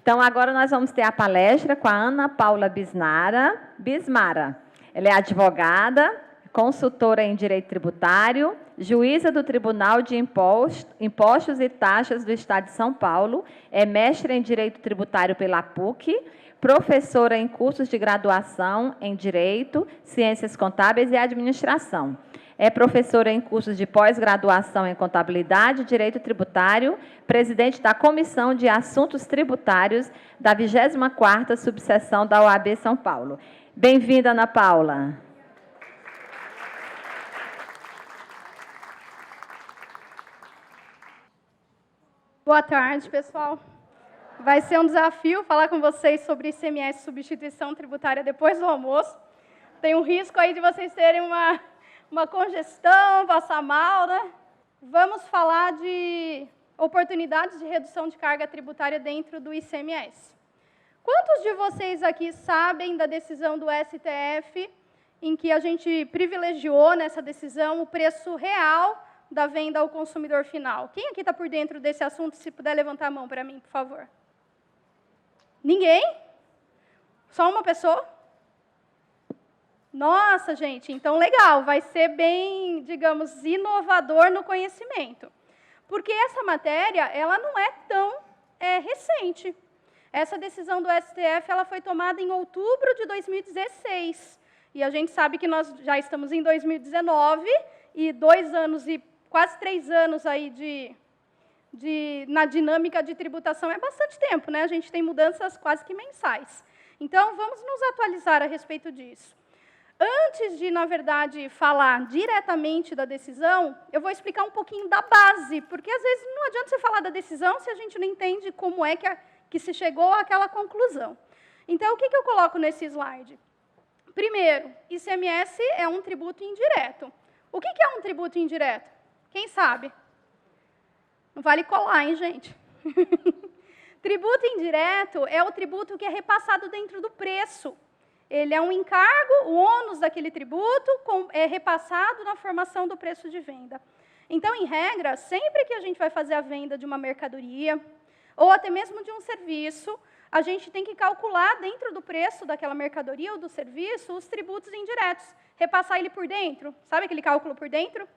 Então, agora nós vamos ter a palestra com a Ana Paula Bismara. Ela é advogada, consultora em direito tributário, juíza do Tribunal de Impostos e Taxas do Estado de São Paulo, é mestre em direito tributário pela PUC, professora em cursos de graduação em direito, ciências contábeis e administração. É professora em cursos de pós-graduação em contabilidade e direito tributário, presidente da Comissão de Assuntos Tributários da 24ª subseção da OAB São Paulo. Bem-vinda, Ana Paula. Boa tarde, pessoal. Vai ser um desafio falar com vocês sobre ICMS, substituição tributária, depois do almoço. Tem um risco aí de vocês terem uma congestão, passar mal, né? Vamos falar de oportunidades de redução de carga tributária dentro do ICMS. Quantos de vocês aqui sabem da decisão do STF, em que a gente privilegiou nessa decisão o preço real da venda ao consumidor final? Quem aqui está por dentro desse assunto? Se puder levantar a mão para mim, por favor. Ninguém? Só uma pessoa? Nossa, gente, então legal, vai ser bem, digamos, inovador no conhecimento. Porque essa matéria, ela não é tão recente. Essa decisão do STF, ela foi tomada em outubro de 2016. E a gente sabe que nós já estamos em 2019, e 2 anos e quase 3 anos aí na dinâmica de tributação é bastante tempo, né? A gente tem mudanças quase que mensais. Então, vamos nos atualizar a respeito disso. Antes de, na verdade, falar diretamente da decisão, eu vou explicar um pouquinho da base, porque às vezes não adianta você falar da decisão se a gente não entende como é que se chegou àquela conclusão. Então, o que eu coloco nesse slide? Primeiro, ICMS é um tributo indireto. O que é um tributo indireto? Quem sabe? Não vale colar, hein, gente? Tributo indireto é o tributo que é repassado dentro do preço. Ele é um encargo, o ônus daquele tributo é repassado na formação do preço de venda. Então, em regra, sempre que a gente vai fazer a venda de uma mercadoria, ou até mesmo de um serviço, a gente tem que calcular dentro do preço daquela mercadoria ou do serviço os tributos indiretos, repassar ele por dentro. Sabe aquele cálculo por dentro?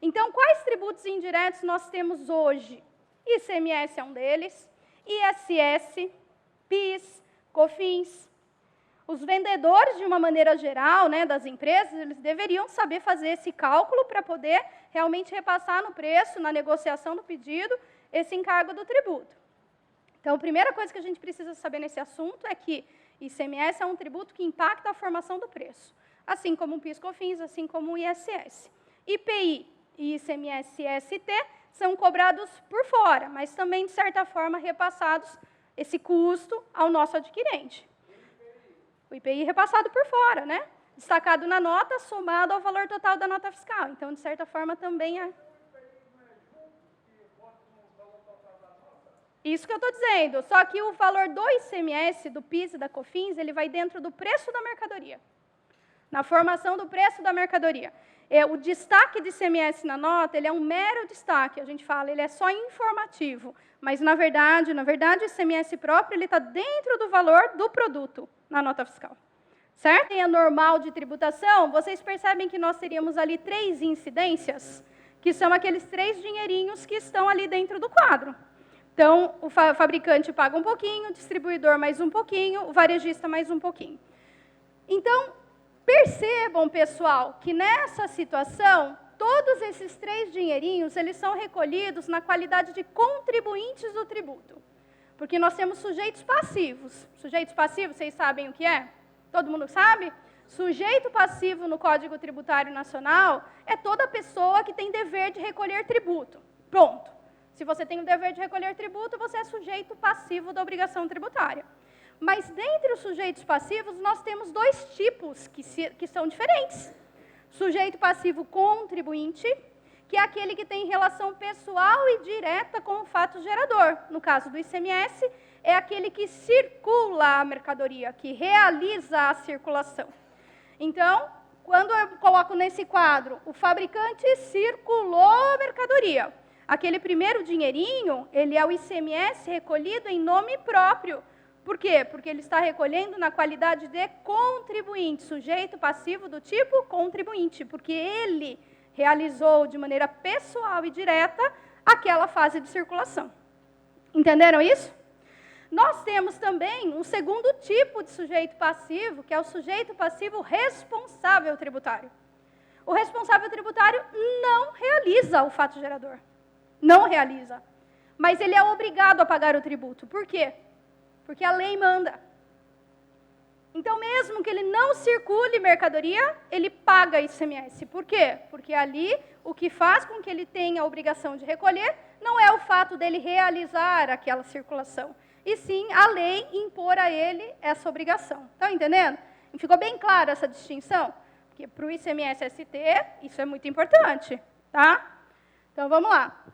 Então, quais tributos indiretos nós temos hoje? ICMS é um deles, ISS, PIS, COFINS. Os vendedores, de uma maneira geral, né, das empresas, eles deveriam saber fazer esse cálculo para poder realmente repassar no preço, na negociação do pedido, esse encargo do tributo. Então, a primeira coisa que a gente precisa saber nesse assunto é que ICMS é um tributo que impacta a formação do preço, assim como o PIS/COFINS, assim como o ISS. IPI e ICMS e ST são cobrados por fora, mas também, de certa forma, repassados esse custo ao nosso adquirente. O IPI repassado por fora, né? Destacado na nota, somado ao valor total da nota fiscal. Então, de certa forma, também é... Isso que eu estou dizendo. Só que o valor do ICMS, do PIS e da COFINS, ele vai dentro do preço da mercadoria. Na formação do preço da mercadoria. O destaque de ICMS na nota, ele é um mero destaque, a gente fala, ele é só informativo. Mas, na verdade, o ICMS próprio, ele está dentro do valor do produto na nota fiscal. Certo? Tem a normal de tributação, vocês percebem que nós teríamos ali 3 incidências, que são aqueles 3 dinheirinhos que estão ali dentro do quadro. Então, o fabricante paga um pouquinho, o distribuidor mais um pouquinho, o varejista mais um pouquinho. Então, percebam, pessoal, que nessa situação, todos esses 3 dinheirinhos, eles são recolhidos na qualidade de contribuintes do tributo. Porque nós temos sujeitos passivos. Sujeitos passivos, vocês sabem o que é? Todo mundo sabe? Sujeito passivo no Código Tributário Nacional é toda pessoa que tem dever de recolher tributo. Pronto. Se você tem o dever de recolher tributo, você é sujeito passivo da obrigação tributária. Mas, dentre os sujeitos passivos, nós temos 2 tipos que são diferentes. Sujeito passivo contribuinte, que é aquele que tem relação pessoal e direta com o fato gerador. No caso do ICMS, é aquele que circula a mercadoria, que realiza a circulação. Então, quando eu coloco nesse quadro, o fabricante circulou a mercadoria. Aquele primeiro dinheirinho, ele é o ICMS recolhido em nome próprio, Por quê? Porque ele está recolhendo na qualidade de contribuinte, sujeito passivo do tipo contribuinte, porque ele realizou de maneira pessoal e direta aquela fase de circulação. Entenderam isso? Nós temos também um segundo tipo de sujeito passivo, que é o sujeito passivo responsável tributário. O responsável tributário não realiza o fato gerador. Não realiza. Mas ele é obrigado a pagar o tributo. Por quê? Porque a lei manda. Então, mesmo que ele não circule mercadoria, ele paga ICMS. Por quê? Porque ali, o que faz com que ele tenha a obrigação de recolher, não é o fato dele realizar aquela circulação, e sim a lei impor a ele essa obrigação. Estão entendendo? E ficou bem clara essa distinção? Porque para o ICMS-ST, isso é muito importante. Tá? Então, vamos lá.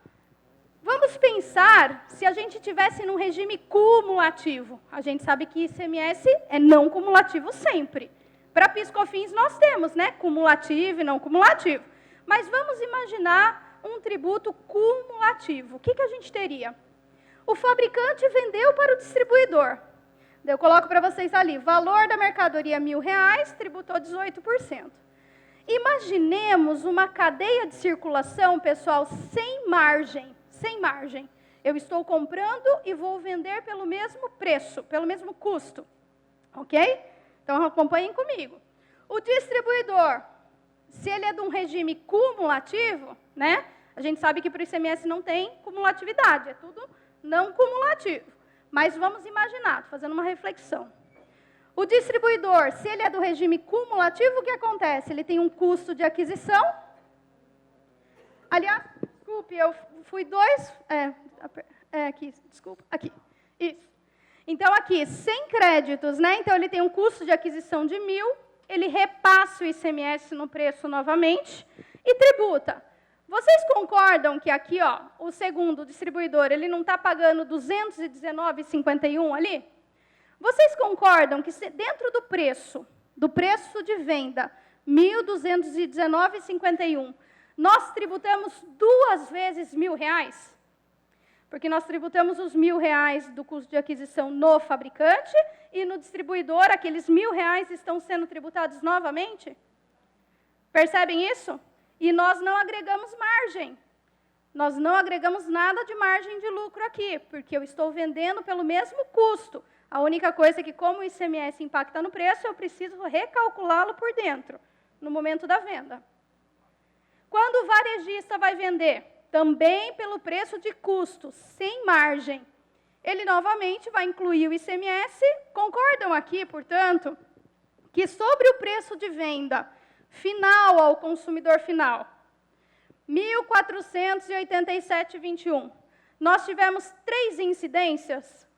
Vamos pensar se a gente tivesse num regime cumulativo. A gente sabe que ICMS é não cumulativo sempre. Para PIS/COFINS nós temos, né? Cumulativo e não cumulativo. Mas vamos imaginar um tributo cumulativo. O que a gente teria? O fabricante vendeu para o distribuidor. Eu coloco para vocês ali, valor da mercadoria R$1.000, tributou 18%. Imaginemos uma cadeia de circulação, pessoal, sem margem. Sem margem. Eu estou comprando e vou vender pelo mesmo preço, pelo mesmo custo. Ok? Então, acompanhem comigo. O distribuidor, se ele é de um regime cumulativo, né? A gente sabe que para o ICMS não tem cumulatividade, é tudo não cumulativo. Mas vamos imaginar, estou fazendo uma reflexão. O distribuidor, se ele é do regime cumulativo, o que acontece? Ele tem um custo de aquisição. Aliás, desculpe, eu fui aqui, desculpa, aqui, isso. Então, aqui, sem créditos, né? Então, ele tem um custo de aquisição de 1.000, ele repassa o ICMS no preço novamente e tributa. Vocês concordam que aqui, ó, o segundo distribuidor, ele não está pagando R$ 219,51 ali? Vocês concordam que dentro do preço de venda, R$ 1.219,51, nós tributamos 2 vezes R$1.000? Porque nós tributamos os R$1.000 do custo de aquisição no fabricante e no distribuidor, aqueles R$1.000 estão sendo tributados novamente? Percebem isso? E nós não agregamos margem. Nós não agregamos nada de margem de lucro aqui, porque eu estou vendendo pelo mesmo custo. A única coisa é que, como o ICMS impacta no preço, eu preciso recalculá-lo por dentro, no momento da venda. Quando o varejista vai vender, também pelo preço de custo, sem margem, ele novamente vai incluir o ICMS. Concordam aqui, portanto, que sobre o preço de venda final ao consumidor final, R$ 1.487,21, nós tivemos 3 incidências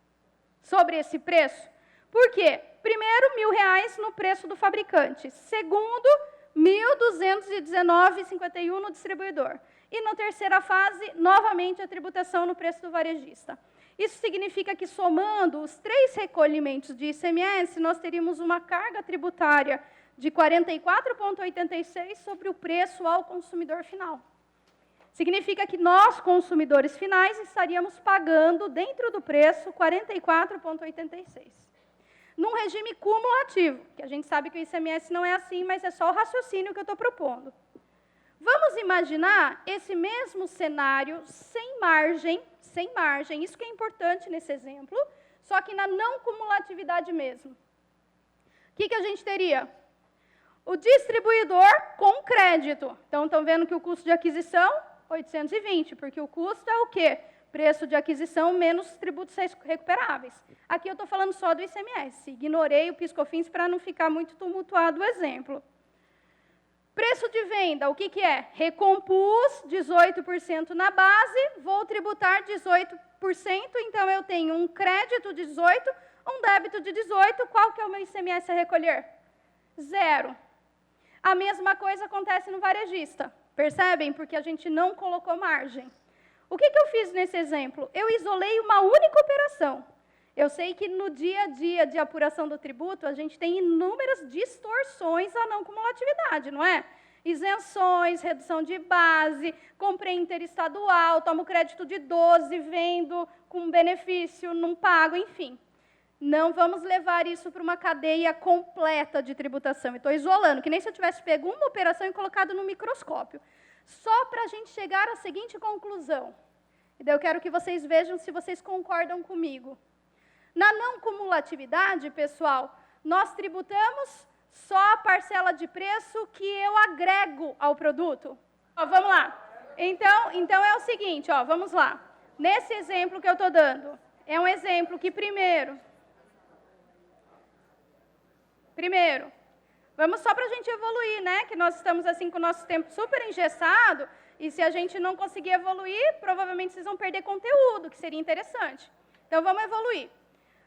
sobre esse preço. Por quê? Primeiro, R$1.000 no preço do fabricante. Segundo, R$ 1.219,51 no distribuidor. E na terceira fase, novamente, a tributação no preço do varejista. Isso significa que, somando os 3 recolhimentos de ICMS, nós teríamos uma carga tributária de 44,86 sobre o preço ao consumidor final. Significa que nós, consumidores finais, estaríamos pagando, dentro do preço, 44,86. Num regime cumulativo, que a gente sabe que o ICMS não é assim, mas é só o raciocínio que eu estou propondo. Vamos imaginar esse mesmo cenário sem margem, isso que é importante nesse exemplo, só que na não cumulatividade mesmo. O que a gente teria? O distribuidor com crédito. Então, estão vendo que o custo de aquisição, 820, porque o custo é o quê? Preço de aquisição menos tributos recuperáveis. Aqui eu estou falando só do ICMS. Ignorei o PIS/COFINS para não ficar muito tumultuado o exemplo. Preço de venda, o que é? Recompus 18% na base, vou tributar 18%, então eu tenho um crédito de 18%, um débito de 18%, qual que é o meu ICMS a recolher? 0. A mesma coisa acontece no varejista, percebem? Porque a gente não colocou margem. O que eu fiz nesse exemplo? Eu isolei uma única operação. Eu sei que no dia a dia de apuração do tributo, a gente tem inúmeras distorções à não cumulatividade, não é? Isenções, redução de base, comprei interestadual, tomo crédito de 12, vendo com benefício, não pago, enfim. Não vamos levar isso para uma cadeia completa de tributação. Estou isolando, que nem se eu tivesse pego uma operação e colocado no microscópio. Só para a gente chegar à seguinte conclusão. E daí eu quero que vocês vejam se vocês concordam comigo. Na não cumulatividade, pessoal, nós tributamos só a parcela de preço que eu agrego ao produto. Ó, vamos lá. Então é o seguinte, ó, vamos lá. Nesse exemplo que eu estou dando, é um exemplo que primeiro, vamos só para a gente evoluir, né? Que nós estamos assim com o nosso tempo super engessado, e se a gente não conseguir evoluir, provavelmente vocês vão perder conteúdo, que seria interessante. Então vamos evoluir.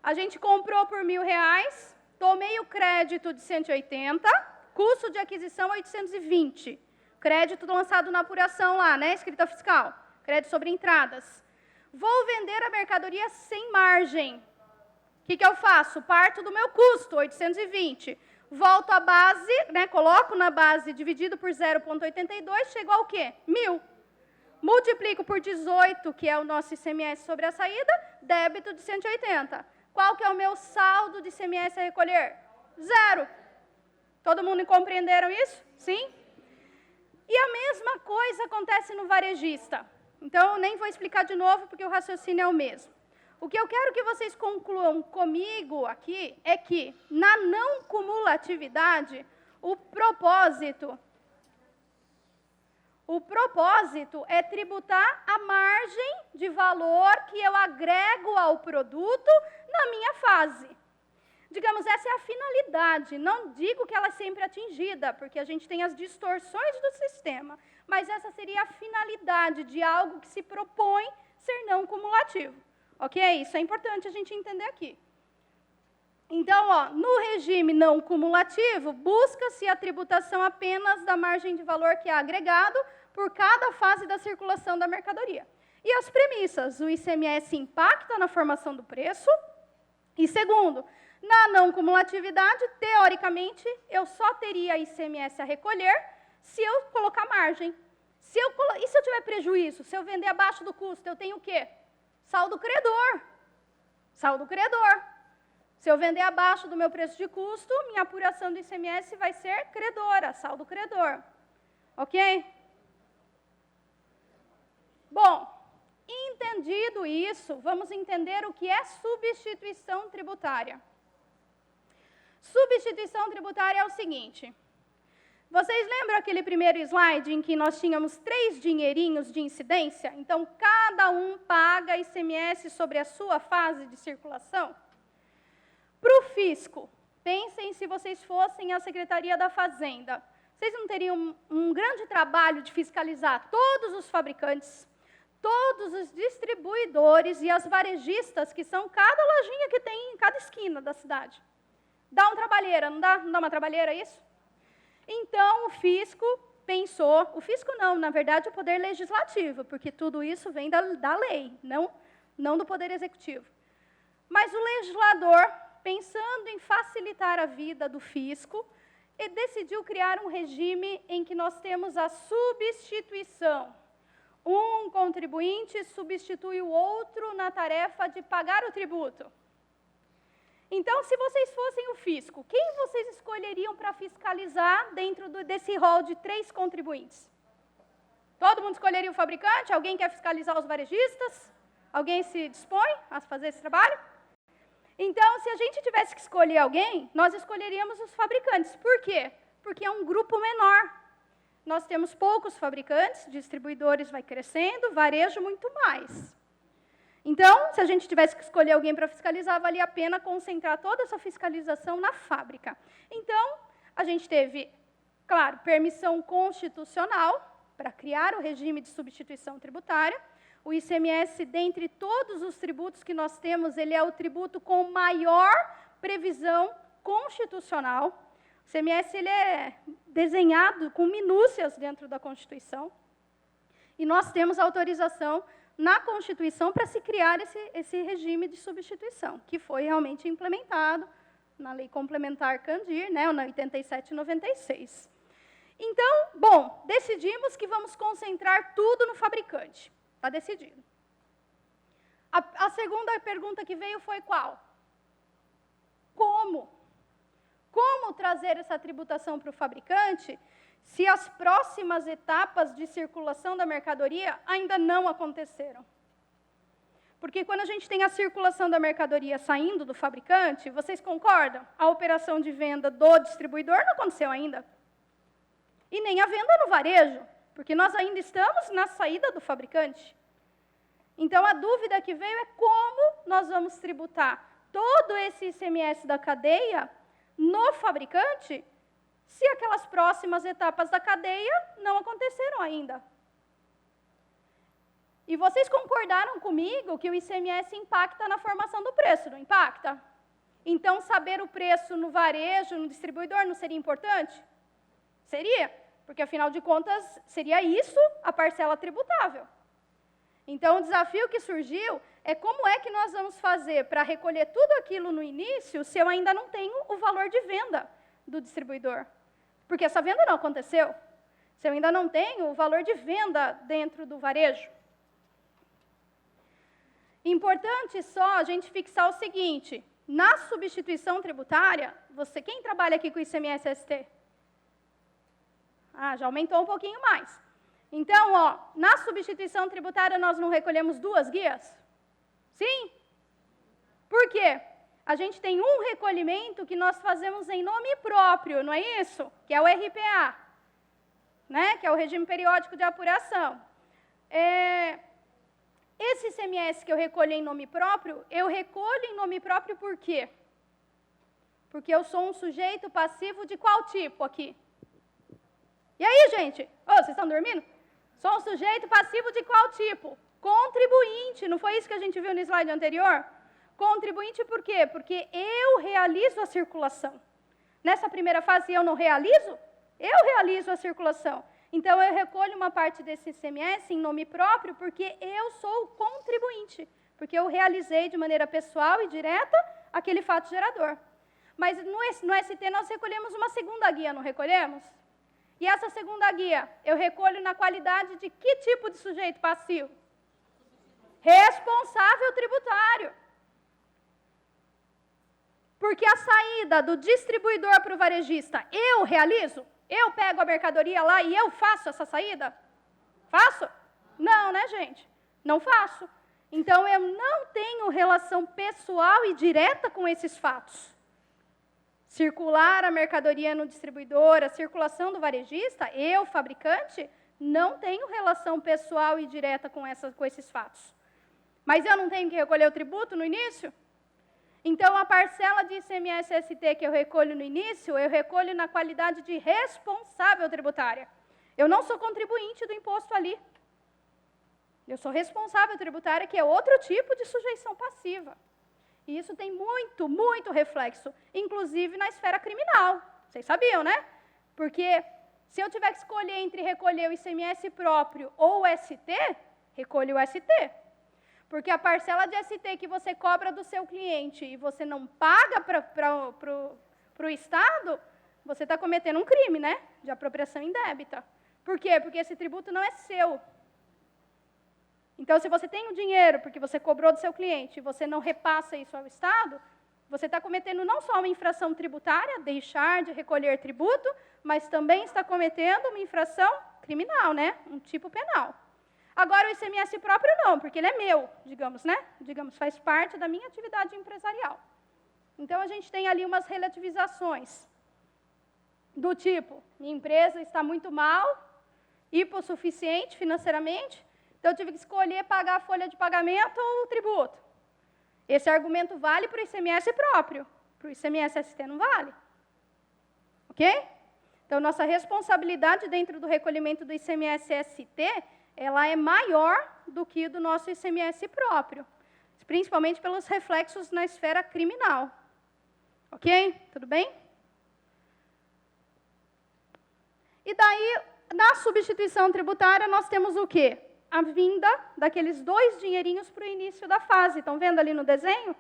A gente comprou por R$1.000, tomei o crédito de 180, custo de aquisição 820. Crédito lançado na apuração lá, né? Escrita fiscal. Crédito sobre entradas. Vou vender a mercadoria sem margem. O que eu faço? Parto do meu custo, 820. Volto à base, né? Coloco na base dividido por 0,82, chegou ao quê? 1.000. Multiplico por 18, que é o nosso ICMS sobre a saída, débito de 180. Qual que é o meu saldo de ICMS a recolher? 0. Todo mundo compreenderam isso? Sim? E a mesma coisa acontece no varejista. Então, eu nem vou explicar de novo, porque o raciocínio é o mesmo. O que eu quero que vocês concluam comigo aqui é que, na não cumulatividade, o propósito é tributar a margem de valor que eu agrego ao produto na minha fase. Digamos, essa é a finalidade. Não digo que ela é sempre atingida, porque a gente tem as distorções do sistema, mas essa seria a finalidade de algo que se propõe ser não cumulativo. Ok? Isso é importante a gente entender aqui. Então, ó, no regime não cumulativo, busca-se a tributação apenas da margem de valor que é agregado por cada fase da circulação da mercadoria. E as premissas, o ICMS impacta na formação do preço. E segundo, na não cumulatividade, teoricamente, eu só teria ICMS a recolher se eu colocar margem. E se eu tiver prejuízo? Se eu vender abaixo do custo, eu tenho o quê? Saldo credor. Saldo credor. Se eu vender abaixo do meu preço de custo, minha apuração do ICMS vai ser credora, saldo credor. Ok? Bom, entendido isso, vamos entender o que é substituição tributária. Substituição tributária é o seguinte. Vocês lembram aquele primeiro slide em que nós tínhamos 3 dinheirinhos de incidência? Então, cada um paga ICMS sobre a sua fase de circulação? Para o fisco, pensem se vocês fossem a Secretaria da Fazenda. Vocês não teriam um grande trabalho de fiscalizar todos os fabricantes, todos os distribuidores e as varejistas, que são cada lojinha que tem em cada esquina da cidade? Dá uma trabalheira, não dá? Não dá uma trabalheira isso? Então, o fisco pensou, o fisco não, na verdade, o poder legislativo, porque tudo isso vem da lei, não do poder executivo. Mas o legislador, pensando em facilitar a vida do fisco, ele decidiu criar um regime em que nós temos a substituição. Um contribuinte substitui o outro na tarefa de pagar o tributo. Então, se vocês fossem o fisco, quem vocês escolheriam para fiscalizar dentro desse rol de 3 contribuintes? Todo mundo escolheria o fabricante? Alguém quer fiscalizar os varejistas? Alguém se dispõe a fazer esse trabalho? Então, se a gente tivesse que escolher alguém, nós escolheríamos os fabricantes. Por quê? Porque é um grupo menor. Nós temos poucos fabricantes, distribuidores vai crescendo, varejo muito mais. Então, se a gente tivesse que escolher alguém para fiscalizar, valia a pena concentrar toda essa fiscalização na fábrica. Então, a gente teve, claro, permissão constitucional para criar o regime de substituição tributária. O ICMS, dentre todos os tributos que nós temos, ele é o tributo com maior previsão constitucional. O ICMS ele é desenhado com minúcias dentro da Constituição. E nós temos autorização na Constituição para se criar esse regime de substituição, que foi realmente implementado na Lei Complementar Candir, né, na 87 e 96. Então, bom, decidimos que vamos concentrar tudo no fabricante. Está decidido. A segunda pergunta que veio foi qual? como. Como trazer essa tributação para o fabricante se as próximas etapas de circulação da mercadoria ainda não aconteceram? Porque quando a gente tem a circulação da mercadoria saindo do fabricante, vocês concordam? A operação de venda do distribuidor não aconteceu ainda. E nem a venda no varejo, porque nós ainda estamos na saída do fabricante. Então, a dúvida que veio é como nós vamos tributar todo esse ICMS da cadeia no fabricante se aquelas próximas etapas da cadeia não aconteceram ainda. E vocês concordaram comigo que o ICMS impacta na formação do preço, não impacta? Então, saber o preço no varejo, no distribuidor, não seria importante? Seria, porque, afinal de contas, seria isso a parcela tributável. Então, o desafio que surgiu é como é que nós vamos fazer para recolher tudo aquilo no início se eu ainda não tenho o valor de venda do distribuidor. Porque essa venda não aconteceu. Se eu ainda não tenho o valor de venda dentro do varejo. Importante só a gente fixar o seguinte, na substituição tributária, quem trabalha aqui com o ICMS-ST? Já aumentou um pouquinho mais. Então, na substituição tributária, nós não recolhemos 2 guias? Sim? Por quê? A gente tem um recolhimento que nós fazemos em nome próprio, não é isso? Que é o RPA, né? Que é o regime periódico de apuração. Esse ICMS que eu recolho em nome próprio, eu recolho em nome próprio por quê? Porque eu sou um sujeito passivo de qual tipo aqui? E aí, gente? Vocês estão dormindo? Sou um sujeito passivo de qual tipo? Contribuinte. Não foi isso que a gente viu no slide anterior? Contribuinte por quê? Porque eu realizo a circulação. Nessa primeira fase eu não realizo? Eu realizo a circulação. Então, eu recolho uma parte desse ICMS em nome próprio porque eu sou o contribuinte, porque eu realizei de maneira pessoal e direta aquele fato gerador. Mas no ST nós recolhemos uma segunda guia, não recolhemos? E essa segunda guia, eu recolho na qualidade de que tipo de sujeito passivo? Responsável tributário. Porque a saída do distribuidor para o varejista, eu realizo? Eu pego a mercadoria lá e eu faço essa saída? Faço? Não, né, gente? Não faço. Então, eu não tenho relação pessoal e direta com esses fatos. Circular a mercadoria no distribuidor, a circulação do varejista, eu, fabricante, não tenho relação pessoal e direta com esses fatos. Mas eu não tenho que recolher o tributo no início? Então, a parcela de ICMS-ST que eu recolho no início, eu recolho na qualidade de responsável tributária. Eu não sou contribuinte do imposto ali. Eu sou responsável tributária, que é outro tipo de sujeição passiva. E isso tem muito, muito reflexo, inclusive na esfera criminal. Vocês sabiam, né? Porque se eu tiver que escolher entre recolher o ICMS próprio ou o ST, recolho o ST. Porque a parcela de ST que você cobra do seu cliente e você não paga para o Estado, você está cometendo um crime, né? De apropriação indébita. Por quê? Porque esse tributo não é seu. Então, se você tem o dinheiro porque você cobrou do seu cliente e você não repassa isso ao Estado, você está cometendo não só uma infração tributária, deixar de recolher tributo, mas também está cometendo uma infração criminal, né? Um tipo penal. Agora, o ICMS próprio não, porque ele é meu, digamos, né? Digamos, faz parte da minha atividade empresarial. Então, a gente tem ali umas relativizações do tipo, minha empresa está muito mal, hipossuficiente financeiramente, então eu tive que escolher pagar a folha de pagamento ou o tributo. Esse argumento vale para o ICMS próprio, para o ICMS-ST não vale. Ok? Então, nossa responsabilidade dentro do recolhimento do ICMS-ST, ela é maior do que do nosso ICMS próprio, principalmente pelos reflexos na esfera criminal. Ok? Tudo bem? E daí, na substituição tributária, nós temos o quê? A vinda daqueles 2 dinheirinhos para o início da fase. Estão vendo ali no desenho?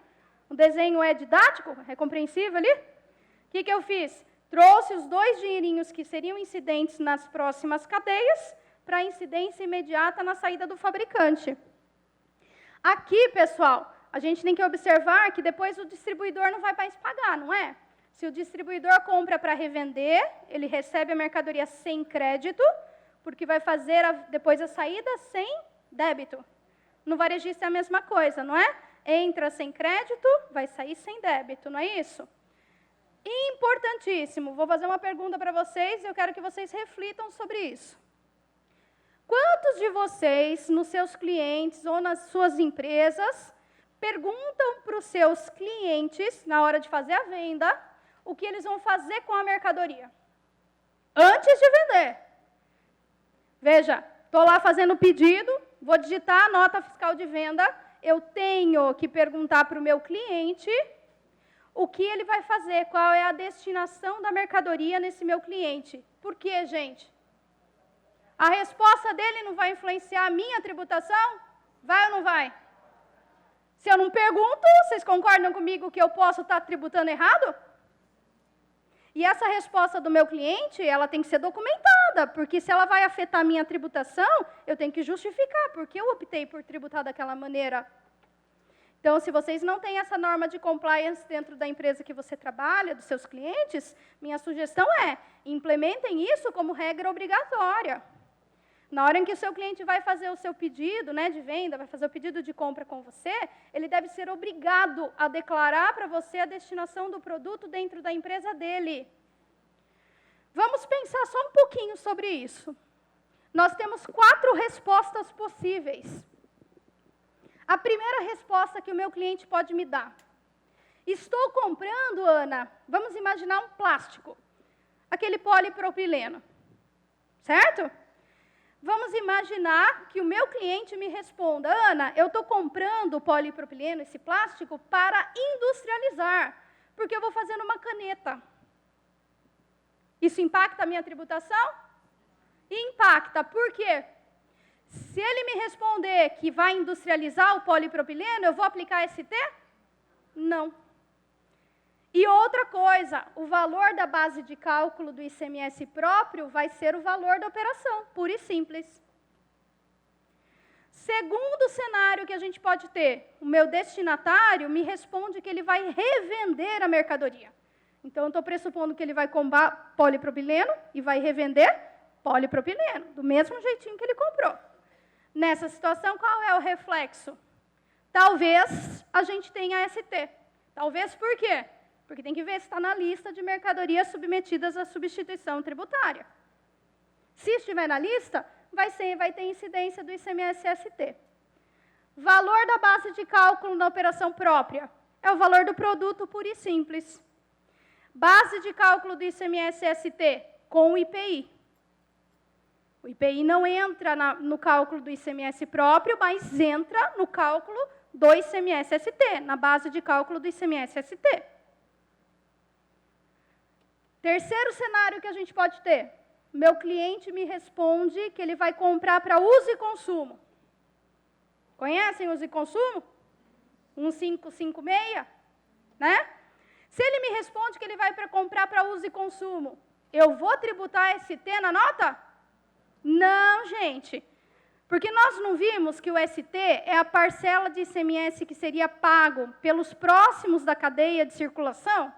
O desenho é didático, é compreensível ali? O que eu fiz? Trouxe os 2 dinheirinhos que seriam incidentes nas próximas cadeias para incidência imediata na saída do fabricante. Aqui, pessoal, a gente tem que observar que depois o distribuidor não vai mais pagar, não é? Se o distribuidor compra para revender, ele recebe a mercadoria sem crédito, porque vai fazer depois a saída sem débito. No varejista é a mesma coisa, não é? Entra sem crédito, vai sair sem débito, não é isso? Importantíssimo, vou fazer uma pergunta para vocês e eu quero que vocês reflitam sobre isso. Quantos de vocês, nos seus clientes ou nas suas empresas, perguntam para os seus clientes, na hora de fazer a venda, o que eles vão fazer com a mercadoria? Antes de vender. Veja, estou lá fazendo o pedido, vou digitar a nota fiscal de venda, eu tenho que perguntar para o meu cliente o que ele vai fazer, qual é a destinação da mercadoria nesse meu cliente. Por quê, gente? A resposta dele não vai influenciar a minha tributação? Vai ou não vai? Se eu não pergunto, vocês concordam comigo que eu posso estar tributando errado? E essa resposta do meu cliente, ela tem que ser documentada, porque se ela vai afetar a minha tributação, eu tenho que justificar porque eu optei por tributar daquela maneira. Então, se vocês não têm essa norma de compliance dentro da empresa que você trabalha, dos seus clientes, minha sugestão é, implementem isso como regra obrigatória. Na hora em que o seu cliente vai fazer o seu pedido, né, de venda, vai fazer o pedido de compra com você, ele deve ser obrigado a declarar para você a destinação do produto dentro da empresa dele. Vamos pensar só um pouquinho sobre isso. Nós temos 4 respostas possíveis. A primeira resposta que o meu cliente pode me dar. Estou comprando, Ana, vamos imaginar um plástico, aquele polipropileno, certo? Vamos imaginar que o meu cliente me responda, Ana, eu estou comprando o polipropileno, esse plástico, para industrializar, porque eu vou fazer uma caneta. Isso impacta a minha tributação? Impacta. Por quê? Se ele me responder que vai industrializar o polipropileno, eu vou aplicar ST? Não. E outra coisa, o valor da base de cálculo do ICMS próprio vai ser o valor da operação, puro e simples. Segundo cenário que a gente pode ter, o meu destinatário me responde que ele vai revender a mercadoria. Então, eu estou pressupondo que ele vai comprar polipropileno e vai revender polipropileno, do mesmo jeitinho que ele comprou. Nessa situação, qual é o reflexo? Talvez a gente tenha ST. Talvez por quê? Porque tem que ver se está na lista de mercadorias submetidas à substituição tributária. Se estiver na lista, vai ter incidência do ICMS-ST. Valor da base de cálculo na operação própria é o valor do produto puro e simples. Base de cálculo do ICMS-ST com o IPI. O IPI não entra no cálculo do ICMS próprio, mas entra no cálculo do ICMS-ST, na base de cálculo do ICMS-ST. Terceiro cenário que a gente pode ter. Meu cliente me responde que ele vai comprar para uso e consumo. Conhecem uso e consumo? 1556, né? Se ele me responde que ele vai comprar para uso e consumo, eu vou tributar ST na nota? Não, gente. Porque nós não vimos que o ST é a parcela de ICMS que seria pago pelos próximos da cadeia de circulação?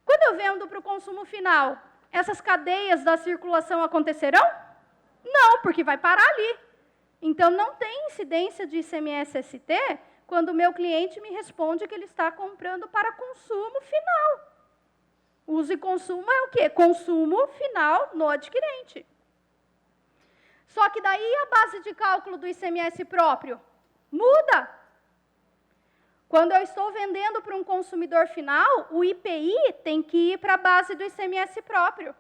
Quando eu vendo para o consumo final, essas cadeias da circulação acontecerão? Não, porque vai parar ali. Então, não tem incidência de ICMS-ST quando o meu cliente me responde que ele está comprando para consumo final. Uso e consumo é o quê? Consumo final no adquirente. Só que daí a base de cálculo do ICMS próprio muda. Quando eu estou vendendo para um consumidor final, o IPI tem que ir para a base do ICMS próprio.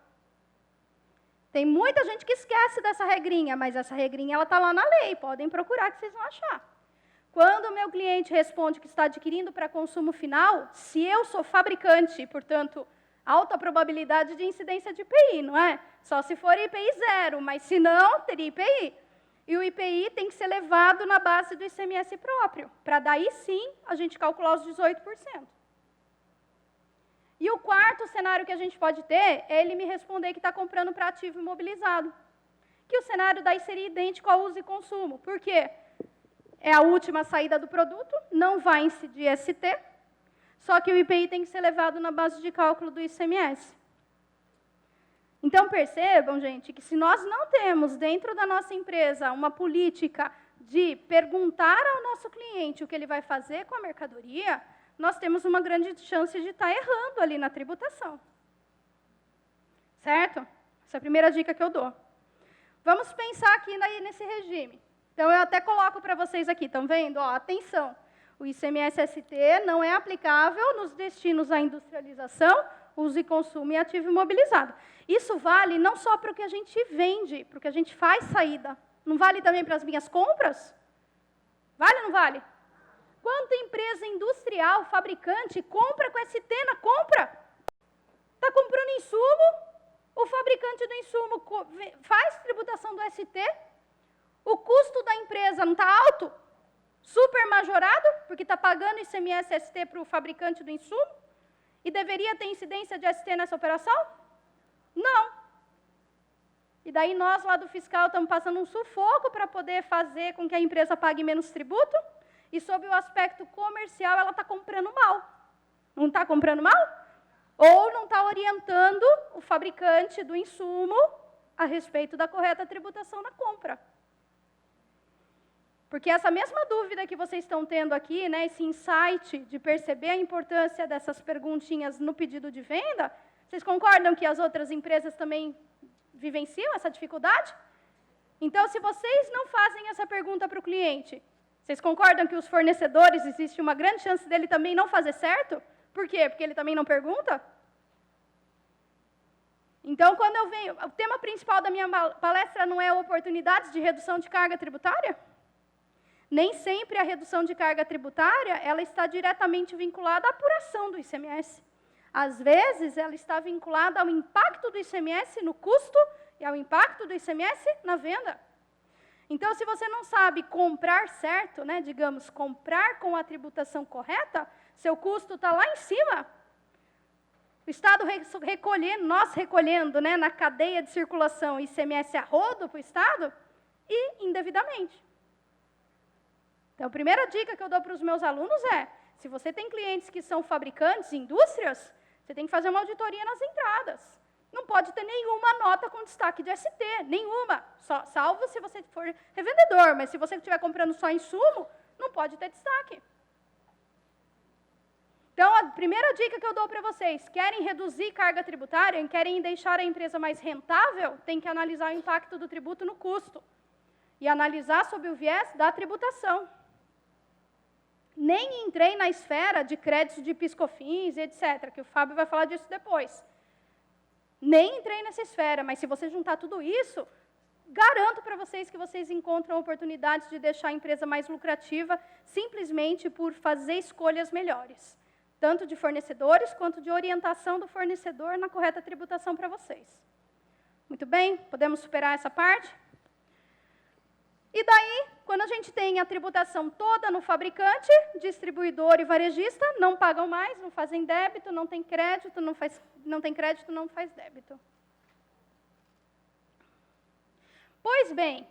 Tem muita gente que esquece dessa regrinha, mas essa regrinha está lá na lei, podem procurar que vocês vão achar. Quando o meu cliente responde que está adquirindo para consumo final, se eu sou fabricante, portanto, alta probabilidade de incidência de IPI, não é? Só se for IPI 0, mas se não, teria IPI. E o IPI tem que ser levado na base do ICMS próprio, para daí sim a gente calcular os 18%. E o quarto cenário que a gente pode ter é ele me responder que está comprando para ativo imobilizado. Que o cenário daí seria idêntico ao uso e consumo. Por quê? é a última saída do produto, não vai incidir ST, só que o IPI tem que ser levado na base de cálculo do ICMS. Então, percebam, gente, que se nós não temos dentro da nossa empresa uma política de perguntar ao nosso cliente o que ele vai fazer com a mercadoria, nós temos uma grande chance de estar errando ali na tributação. Certo? Essa é a primeira dica que eu dou. Vamos pensar aqui nesse regime. Então, eu até coloco para vocês aqui, estão vendo? Ó, atenção, o ICMS-ST não é aplicável nos destinos à industrialização, uso e consumo e ativo imobilizado. Isso vale não só para o que a gente vende, para o que a gente faz saída. Não vale também para as minhas compras? Vale ou não vale? Quanta empresa industrial, fabricante, compra com ST na compra? Está comprando insumo, o fabricante do insumo faz tributação do ST, o custo da empresa não está alto? Super majorado, porque está pagando ICMS-ST para o fabricante do insumo? E deveria ter incidência de ST nessa operação? Não. E daí nós, lá do fiscal, estamos passando um sufoco para poder fazer com que a empresa pague menos tributo, e sob o aspecto comercial, ela está comprando mal. Não está comprando mal? Ou não está orientando o fabricante do insumo a respeito da correta tributação na compra. Porque essa mesma dúvida que vocês estão tendo aqui, né, esse insight de perceber a importância dessas perguntinhas no pedido de venda, vocês concordam que as outras empresas também vivenciam essa dificuldade? Então, se vocês não fazem essa pergunta para o cliente, vocês concordam que os fornecedores, existe uma grande chance dele também não fazer certo? Por quê? Porque ele também não pergunta? Então, quando eu venho, o tema principal da minha palestra não é oportunidades de redução de carga tributária? Nem sempre a redução de carga tributária ela está diretamente vinculada à apuração do ICMS. Às vezes, ela está vinculada ao impacto do ICMS no custo e ao impacto do ICMS na venda. Então, se você não sabe comprar certo, né, digamos, comprar com a tributação correta, seu custo está lá em cima. O Estado recolhendo, nós recolhendo, né, na cadeia de circulação ICMS a rodo para o Estado e indevidamente. Então, a primeira dica que eu dou para os meus alunos é, se você tem clientes que são fabricantes, indústrias, você tem que fazer uma auditoria nas entradas. Não pode ter nenhuma nota com destaque de ST, nenhuma, salvo se você for revendedor, mas se você estiver comprando só insumo, não pode ter destaque. Então, a primeira dica que eu dou para vocês, querem reduzir carga tributária, querem deixar a empresa mais rentável, tem que analisar o impacto do tributo no custo e analisar sob o viés da tributação. Nem entrei na esfera de créditos de PIS/COFINS, etc., que o Fábio vai falar disso depois. Nem entrei nessa esfera, mas se você juntar tudo isso, garanto para vocês que vocês encontram oportunidades de deixar a empresa mais lucrativa simplesmente por fazer escolhas melhores, tanto de fornecedores quanto de orientação do fornecedor na correta tributação para vocês. Muito bem? Podemos superar essa parte? E daí, quando a gente tem a tributação toda no fabricante, distribuidor e varejista, não pagam mais, não fazem débito, não tem crédito, não faz débito. Pois bem,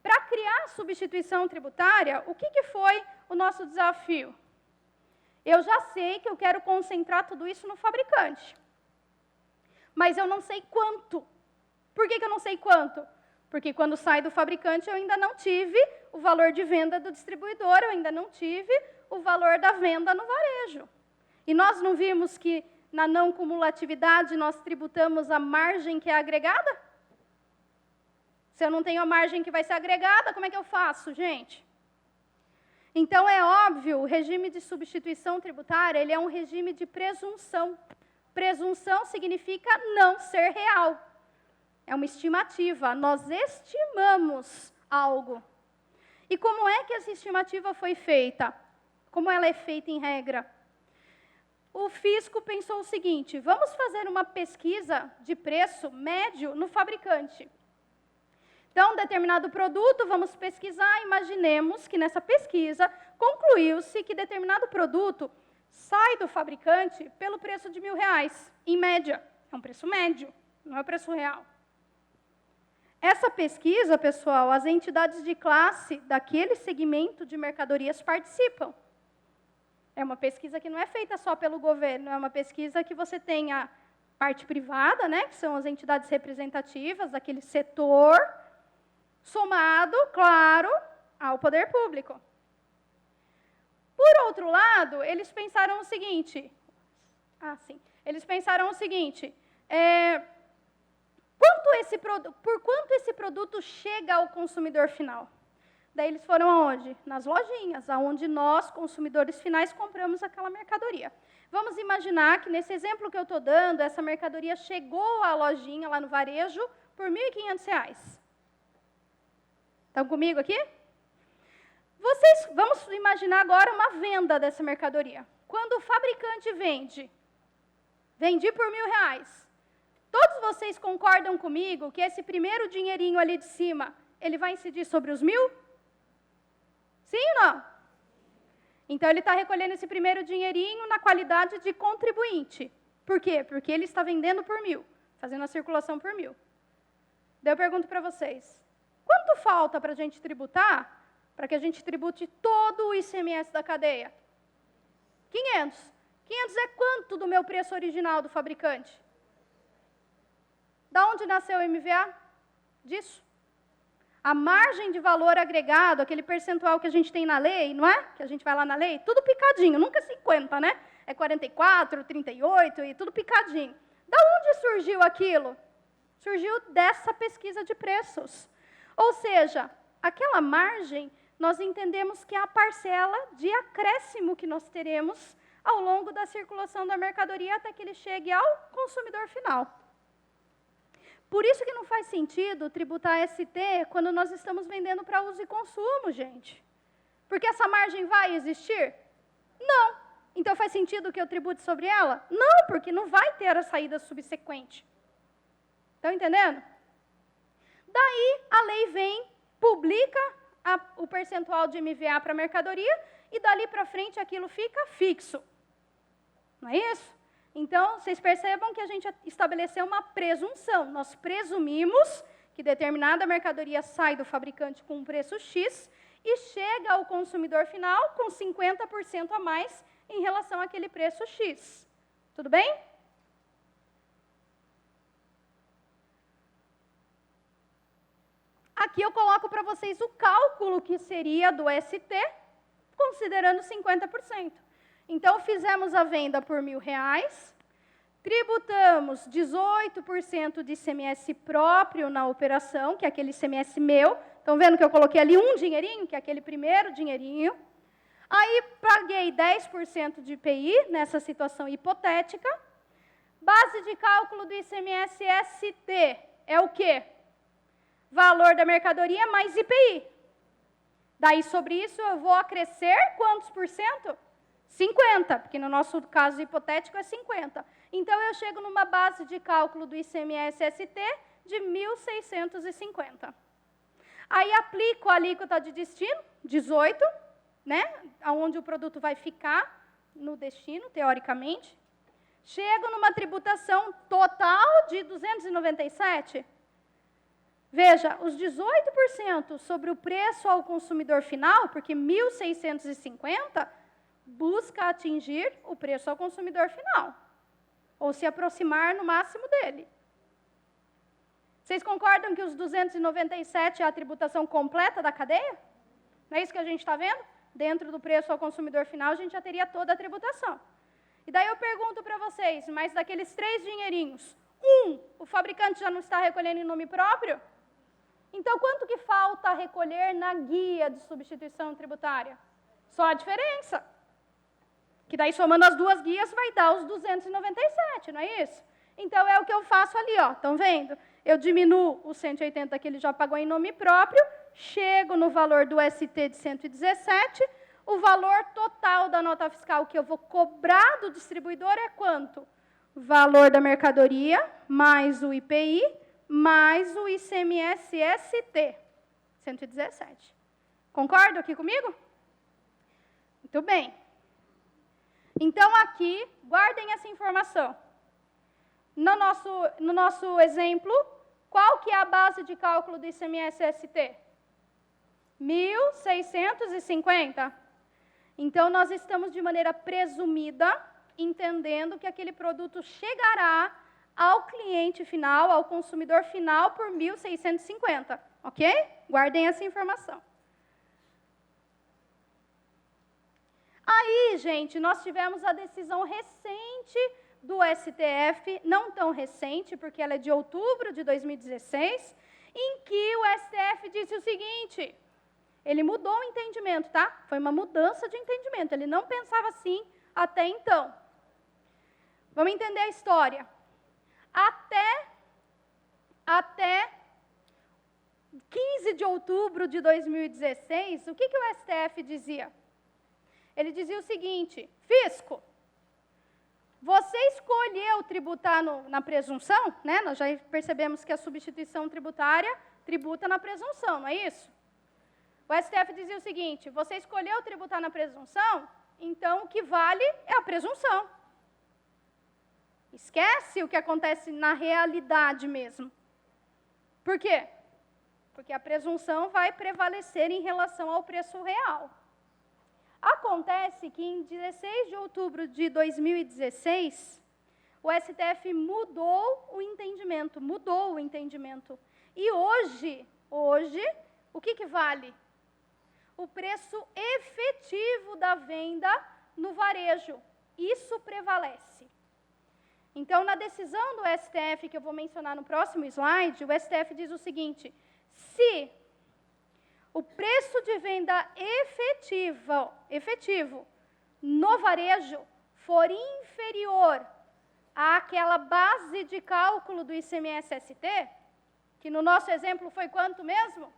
para criar substituição tributária, o que foi o nosso desafio? Eu já sei que eu quero concentrar tudo isso no fabricante, mas eu não sei quanto. Por que eu não sei quanto? Porque quando sai do fabricante, eu ainda não tive o valor de venda do distribuidor, eu ainda não tive o valor da venda no varejo. E nós não vimos que na não cumulatividade nós tributamos a margem que é agregada? Se eu não tenho a margem que vai ser agregada, como é que eu faço, gente? Então, é óbvio, o regime de substituição tributária, ele é um regime de presunção. Presunção significa não ser real. É uma estimativa, nós estimamos algo. E como é que essa estimativa foi feita? Como ela é feita em regra? O fisco pensou o seguinte, vamos fazer uma pesquisa de preço médio no fabricante. Então, determinado produto, vamos pesquisar, imaginemos que nessa pesquisa concluiu-se que determinado produto sai do fabricante pelo preço de R$1.000, em média. É um preço médio, não é o preço real. Essa pesquisa, pessoal, as entidades de classe daquele segmento de mercadorias participam. É uma pesquisa que não é feita só pelo governo, é uma pesquisa que você tem a parte privada, né, que são as entidades representativas daquele setor, somado, claro, ao poder público. Por outro lado, eles pensaram o seguinte, por quanto esse produto chega ao consumidor final? Daí eles foram aonde? Nas lojinhas, aonde nós, consumidores finais, compramos aquela mercadoria. Vamos imaginar que, nesse exemplo que eu estou dando, essa mercadoria chegou à lojinha, lá no varejo, por R$ 1.500. Estão comigo aqui? Vamos imaginar agora uma venda dessa mercadoria. Quando o fabricante vendi por R$ 1.000. Todos vocês concordam comigo que esse primeiro dinheirinho ali de cima, ele vai incidir sobre os 1.000? Sim ou não? Então, ele está recolhendo esse primeiro dinheirinho na qualidade de contribuinte. Por quê? Porque ele está vendendo por 1.000, fazendo a circulação por 1.000. Daí eu pergunto para vocês, quanto falta para a gente tributar, para que a gente tribute todo o ICMS da cadeia? 500. 500 é quanto do meu preço original do fabricante? Da onde nasceu o MVA? Disso. A margem de valor agregado, aquele percentual que a gente tem na lei, não é? Que a gente vai lá na lei, tudo picadinho, nunca 50, né? É 44, 38 e tudo picadinho. Da onde surgiu aquilo? Surgiu dessa pesquisa de preços. Ou seja, aquela margem, nós entendemos que é a parcela de acréscimo que nós teremos ao longo da circulação da mercadoria até que ele chegue ao consumidor final. Por isso que não faz sentido tributar ST quando nós estamos vendendo para uso e consumo, gente. Porque essa margem vai existir? Não. Então faz sentido que eu tribute sobre ela? Não, porque não vai ter a saída subsequente. Estão entendendo? Daí a lei vem, publica o percentual de MVA para a mercadoria e dali para frente aquilo fica fixo. Não é isso? Então, vocês percebam que a gente estabeleceu uma presunção. Nós presumimos que determinada mercadoria sai do fabricante com um preço X e chega ao consumidor final com 50% a mais em relação àquele preço X. Tudo bem? Aqui eu coloco para vocês o cálculo que seria do ST, considerando 50%. Então, fizemos a venda por R$ 1.000, tributamos 18% de ICMS próprio na operação, que é aquele ICMS meu. Estão vendo que eu coloquei ali um dinheirinho, que é aquele primeiro dinheirinho. Aí, paguei 10% de IPI, nessa situação hipotética. Base de cálculo do ICMS ST é o quê? Valor da mercadoria mais IPI. Daí, sobre isso, eu vou acrescer quantos por cento? 50, porque no nosso caso hipotético é 50. Então, eu chego numa base de cálculo do ICMS-ST de 1.650. Aí, aplico a alíquota de destino, 18, né, onde o produto vai ficar no destino, teoricamente. Chego numa tributação total de 297. Veja, os 18% sobre o preço ao consumidor final, porque 1.650 busca atingir o preço ao consumidor final, ou se aproximar no máximo dele. Vocês concordam que os 297 é a tributação completa da cadeia? Não é isso que a gente está vendo? Dentro do preço ao consumidor final, a gente já teria toda a tributação. E daí eu pergunto para vocês, mas daqueles 3 dinheirinhos, o fabricante já não está recolhendo em nome próprio? Então, quanto que falta recolher na guia de substituição tributária? Só a diferença. Que daí, somando as duas guias, vai dar os 297, não é isso? Então, é o que eu faço ali, ó. Estão vendo? Eu diminuo os 180 que ele já pagou em nome próprio, chego no valor do ST de 117, o valor total da nota fiscal que eu vou cobrar do distribuidor é quanto? Valor da mercadoria, mais o IPI, mais o ICMS-ST, 117. Concordam aqui comigo? Muito bem. Então, aqui, guardem essa informação. No nosso exemplo, qual que é a base base de cálculo do ICMS-ST? 1.650. Então, nós estamos de maneira presumida, entendendo que aquele produto chegará ao cliente final, ao consumidor final, por 1.650, ok? Guardem essa informação. Aí, gente, nós tivemos a decisão recente do STF, não tão recente, porque ela é de outubro de 2016, em que o STF disse o seguinte, ele mudou o entendimento, tá? Foi uma mudança de entendimento, ele não pensava assim até então. Vamos entender a história. Até 15 de outubro de 2016, o que o STF dizia? Ele dizia o seguinte, fisco, você escolheu tributar na presunção, né? Nós já percebemos que a substituição tributária tributa na presunção, não é isso? O STF dizia o seguinte, você escolheu tributar na presunção, então o que vale é a presunção. Esquece o que acontece na realidade mesmo. Por quê? Porque a presunção vai prevalecer em relação ao preço real. Acontece que em 16 de outubro de 2016, o STF mudou o entendimento. E hoje, o que vale? O preço efetivo da venda no varejo. Isso prevalece. Então, na decisão do STF, que eu vou mencionar no próximo slide, o STF diz o seguinte, se o preço de venda efetivo no varejo for inferior àquela base de cálculo do ICMS-ST, que no nosso exemplo foi quanto mesmo?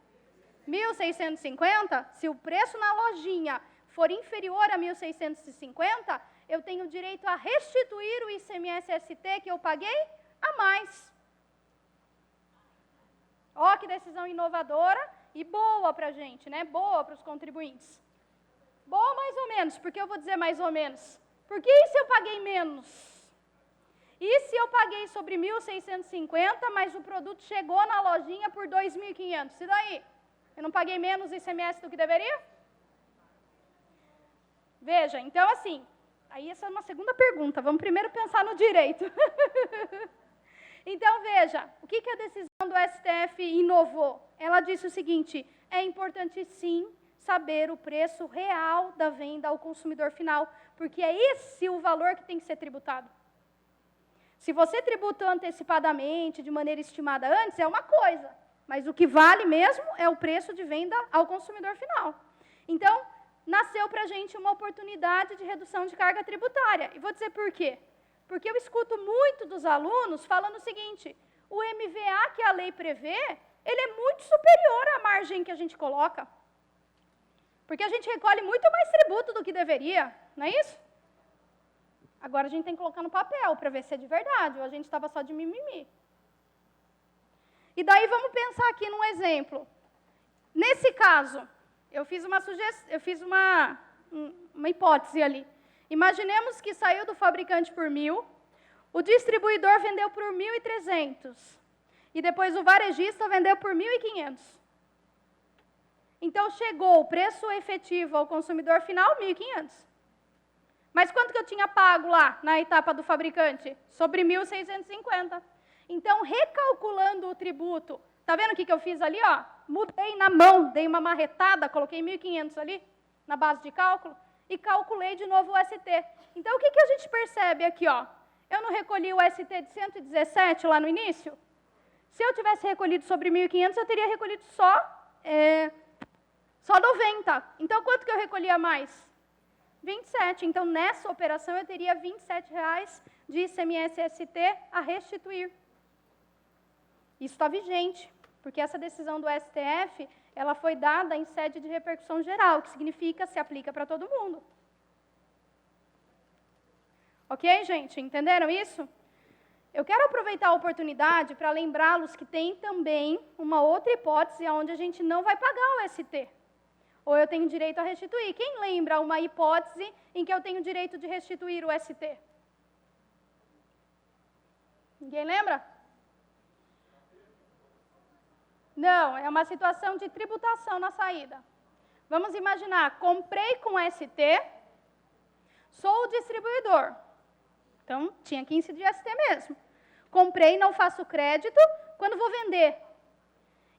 1.650, se o preço na lojinha for inferior a 1.650, eu tenho direito a restituir o ICMS-ST que eu paguei a mais. Ó, que decisão inovadora e boa para a gente, né? Boa para os contribuintes. Boa mais ou menos, porque eu vou dizer mais ou menos. Porque e se eu paguei menos? E se eu paguei sobre 1.650, mas o produto chegou na lojinha por 2.500? E daí? Eu não paguei menos ICMS do que deveria? Veja, então assim, aí essa é uma segunda pergunta, vamos primeiro pensar no direito. Então veja, o que a decisão do STF inovou? Ela disse o seguinte, é importante sim saber o preço real da venda ao consumidor final, porque é esse o valor que tem que ser tributado. Se você tributa antecipadamente, de maneira estimada antes, é uma coisa, mas o que vale mesmo é o preço de venda ao consumidor final. Então, nasceu para a gente uma oportunidade de redução de carga tributária. E vou dizer por quê. Porque eu escuto muito dos alunos falando o seguinte, o MVA que a lei prevê, ele é muito superior à margem que a gente coloca. Porque a gente recolhe muito mais tributo do que deveria, não é isso? Agora a gente tem que colocar no papel para ver se é de verdade, ou a gente estava só de mimimi. E daí vamos pensar aqui num exemplo. Nesse caso, eu fiz uma hipótese ali. Imaginemos que saiu do fabricante por 1.000, o distribuidor vendeu por 1.300 e depois o varejista vendeu por 1.500. Então, chegou o preço efetivo ao consumidor final, 1.500. Mas quanto que eu tinha pago lá, na etapa do fabricante? Sobre 1.650. Então, recalculando o tributo, tá vendo o que eu fiz ali? Ó? Mudei na mão, dei uma marretada, coloquei 1.500 ali, na base de cálculo, e calculei de novo o ST. Então, o que a gente percebe aqui? Ó? Eu não recolhi o ST de 117 lá no início? Se eu tivesse recolhido sobre 1.500, eu teria recolhido só 90. Então, quanto que eu recolhi a mais? 27. Então, nessa operação, eu teria R$ 27,00 de ICMS-ST a restituir. Isso está vigente, porque essa decisão do STF, ela foi dada em sede de repercussão geral, que significa se aplica para todo mundo. Ok, gente? Entenderam isso? Eu quero aproveitar a oportunidade para lembrá-los que tem também uma outra hipótese onde a gente não vai pagar o ST. Ou eu tenho direito a restituir. Quem lembra uma hipótese em que eu tenho direito de restituir o ST? Ninguém lembra? Não, é uma situação de tributação na saída. Vamos imaginar, comprei com ST, sou o distribuidor. Então, tinha que incidir ST mesmo. Comprei, não faço crédito, quando vou vender.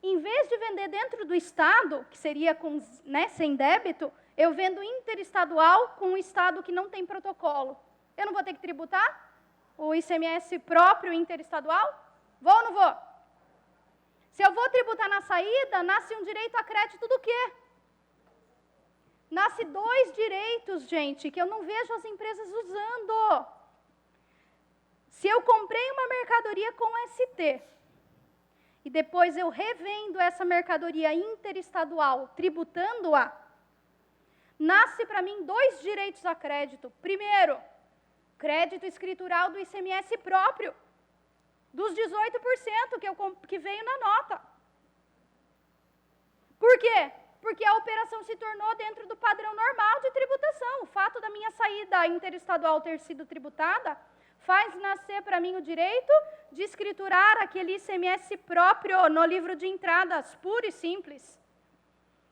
Em vez de vender dentro do estado, que seria com, né, sem débito, eu vendo interestadual com um estado que não tem protocolo. Eu não vou ter que tributar o ICMS próprio interestadual? Vou ou não vou? Se eu vou tributar na saída, nasce um direito a crédito do quê? Nasce 2 direitos, gente, que eu não vejo as empresas usando. Se eu comprei uma mercadoria com ST, e depois eu revendo essa mercadoria interestadual, tributando-a, nasce para mim 2 direitos a crédito. Primeiro, crédito escritural do ICMS próprio, dos 18% que veio na nota. Por quê? Porque a operação se tornou dentro do padrão normal de tributação. O fato da minha saída interestadual ter sido tributada faz nascer para mim o direito de escriturar aquele ICMS próprio no livro de entradas, puro e simples,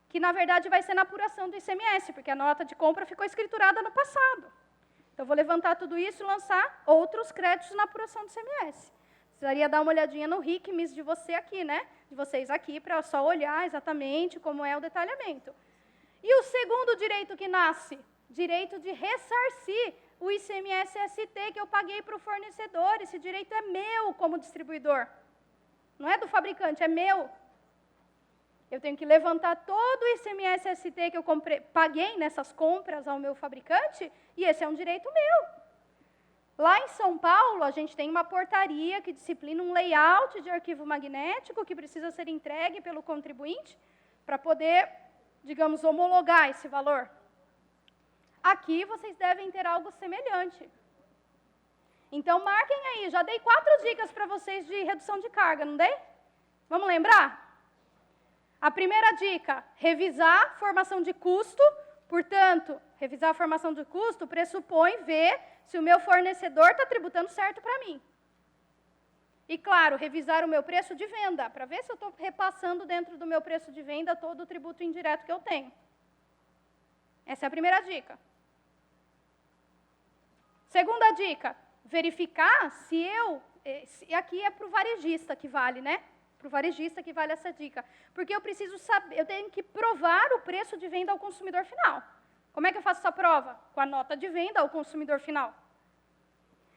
que na verdade vai ser na apuração do ICMS, porque a nota de compra ficou escriturada no passado. Então, vou levantar tudo isso e lançar outros créditos na apuração do ICMS. Precisaria dar uma olhadinha no RICMS de você aqui, né? De vocês aqui, para só olhar exatamente como é o detalhamento. E o segundo direito que nasce? Direito de ressarcir o ICMS-ST que eu paguei para o fornecedor. Esse direito é meu como distribuidor. Não é do fabricante, é meu. Eu tenho que levantar todo o ICMS-ST que eu paguei nessas compras ao meu fabricante, e esse é um direito meu. Lá em São Paulo, a gente tem uma portaria que disciplina um layout de arquivo magnético que precisa ser entregue pelo contribuinte para poder, digamos, homologar esse valor. Aqui vocês devem ter algo semelhante. Então, marquem aí, já dei 4 dicas para vocês de redução de carga, não dei? Vamos lembrar? A primeira dica, revisar a formação de custo. Portanto, revisar a formação de custo pressupõe ver se o meu fornecedor está tributando certo para mim. E, claro, revisar o meu preço de venda, para ver se eu estou repassando dentro do meu preço de venda todo o tributo indireto que eu tenho. Essa é a primeira dica. Segunda dica, verificar se e aqui é para o varejista que vale, né? Para o varejista que vale essa dica. Porque eu preciso saber, eu tenho que provar o preço de venda ao consumidor final. Como é que eu faço essa prova? Com a nota de venda ao consumidor final.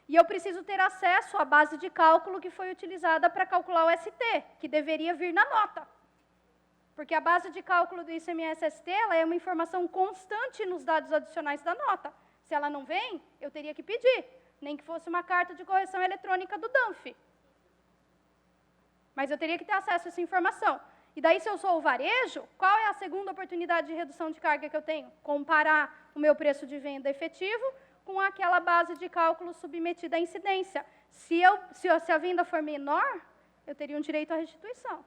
E eu preciso ter acesso à base de cálculo que foi utilizada para calcular o ST, que deveria vir na nota. Porque a base de cálculo do ICMS-ST ela é uma informação constante nos dados adicionais da nota. Se ela não vem, eu teria que pedir, nem que fosse uma carta de correção eletrônica do DANF. Mas eu teria que ter acesso a essa informação. E daí, se eu sou o varejo, qual é a segunda oportunidade de redução de carga que eu tenho? Comparar o meu preço de venda efetivo com aquela base de cálculo submetida à incidência. Se a venda for menor, eu teria um direito à restituição.